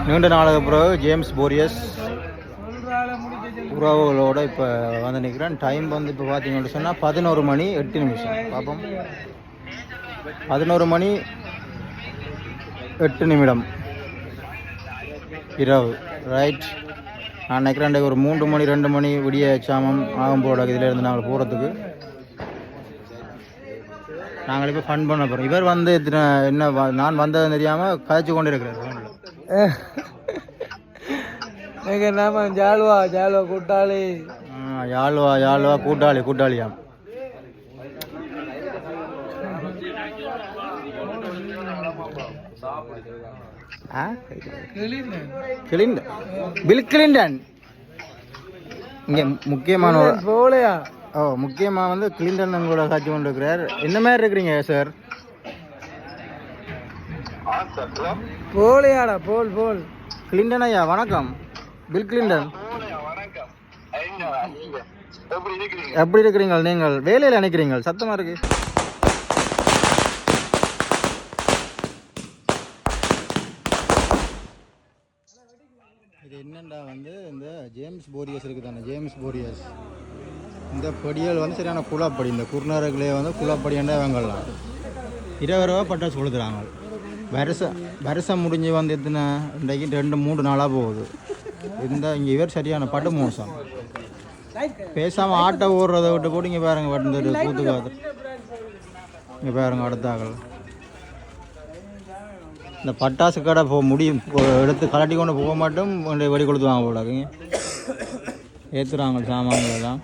நீண்ட நாளுக்கு பிறகு ஜேம்ஸ் போரியஸ் உறவுகளோடு இப்போ வந்து நிற்கிறேன். டைம் வந்து இப்போ பார்த்தீங்கன்னு சொன்னால் 11 மணி 8 நிமிஷம். பார்ப்போம், 11 மணி 8 நிமிடம் இரவு. ரைட், நான் நினைக்கிறேன் ஒரு 3 மணி 2 மணி விடிய சாமம் ஆகும் போட இதிலேருந்து நாங்கள் போகிறதுக்கு. நாங்கள் இப்போ ஃபன் பண்ண போகிறோம். இவர் வந்து என்ன நான் வந்தது தெரியாமல் கதைச்சு கொண்டு இருக்கிறார் ஃபோனில். ஜால்வா ஜால்வா கூட்டாளி, யாழ்வா கூட்டாளியாம். பில் கிளின்டன் இங்கே முக்கியமான போலையா? முக்கியமாக வந்து கிளின்டன் உங்களோட காட்சி கொண்டு இருக்கிறார். என்ன மாதிரி இருக்கிறீங்க சார்? போலையாடா, போல் போல். கிளின்டன் ஐயா வணக்கம். பில் கிளின்டன் எப்படி இருக்கிறீங்க? நீங்கள் வேலையில் நினைக்கிறீங்க, சத்தமாக இருக்கு. இது என்னண்டா வந்து இந்த ஜேம்ஸ் போரியஸ் இருக்குது தானே, ஜேம்ஸ் போரியஸ் இந்த படியல் வந்து சரியான குழாப்படி. இந்த குறுநர்களே வந்து குழாப்படியாண்டா வாங்கலாம். 20 ரூபா பட்டாசு கொடுக்குறாங்க. வருஷம் முடிஞ்சு வந்து எத்தனை இன்றைக்கு 2-3 நாளாக போகுது. இந்த இங்கே இவர் சரியான பட்டு மோசம். பேசாமல் ஆட்டை ஓடுறதை விட்டு போட்டு இங்கே பாருங்க வட்டு கூத்துக்காது. இங்கே பாருங்க அடுத்தாக்கள் இந்த பட்டாசு கடை முடியும் எடுத்து கலட்டி கொண்டு போக மாட்டோம், வெடி கொடுத்துவாங்க போலாக்குங்க. ஏற்றுறாங்க சாமான்கள் எல்லாம்.